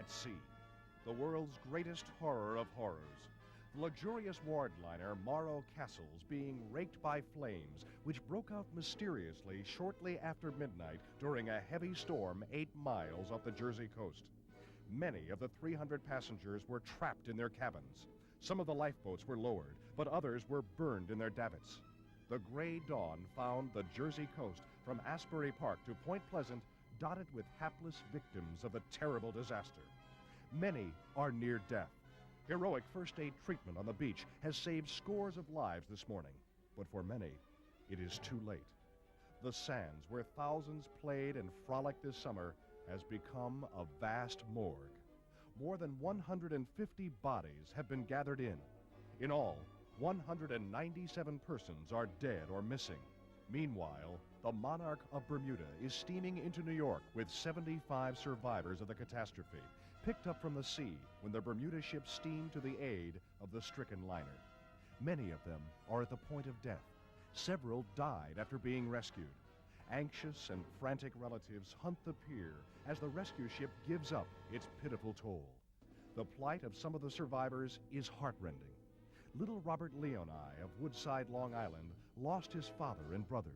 at sea. The world's greatest horror of horrors. The luxurious ward liner Morro Castle's being raked by flames, which broke out mysteriously shortly after midnight during a heavy storm 8 miles off the Jersey coast. Many of the 300 passengers were trapped in their cabins. Some of the lifeboats were lowered, but others were burned in their davits. The gray dawn found the Jersey coast from Asbury Park to Point Pleasant dotted with hapless victims of the terrible disaster. Many are near death. Heroic first aid treatment on the beach has saved scores of lives this morning, but for many, it is too late. The sands, where thousands played and frolicked this summer, has become a vast morgue. More than 150 bodies have been gathered in. In all, 197 persons are dead or missing. Meanwhile, the Monarch of Bermuda is steaming into New York with 75 survivors of the catastrophe, picked up from the sea when the Bermuda ship steamed to the aid of the stricken liner. Many of them are at the point of death. Several died after being rescued. Anxious and frantic relatives hunt the pier as the rescue ship gives up its pitiful toll. The plight of some of the survivors is heartrending. Little Robert Leoni of Woodside, Long Island, lost his father and brother.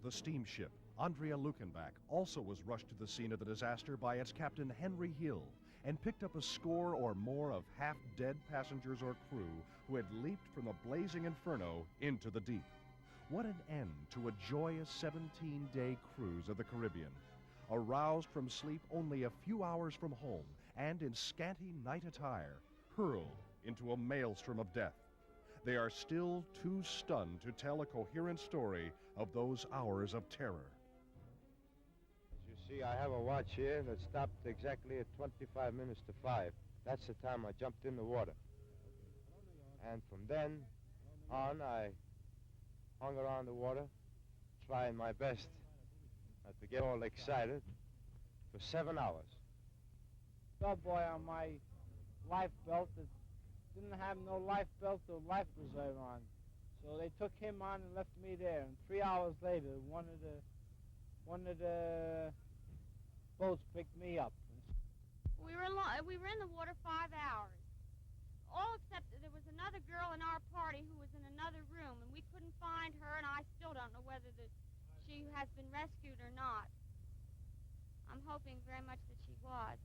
The steamship Andrea Lukenbach also was rushed to the scene of the disaster by its captain Henry Hill and picked up a score or more of half-dead passengers or crew who had leaped from the blazing inferno into the deep. What an end to a joyous 17-day cruise of the Caribbean. Aroused from sleep only a few hours from home and in scanty night attire, hurled into a maelstrom of death. They are still too stunned to tell a coherent story of those hours of terror. As you see, I have a watch here that stopped exactly at 25 minutes to 5. That's the time I jumped in the water. And from then on, I hung around the water, trying my best not to get all excited, for 7 hours. Bellboy on my life belt that didn't have no life belt or life preserver on. So they took him on and left me there. And 3 hours later, one of the boats picked me up. We were in the water 5 hours. All except that there was another girl in our party who was in another room, and we couldn't find her, and I still don't know whether she has been rescued or not. I'm hoping very much that she was.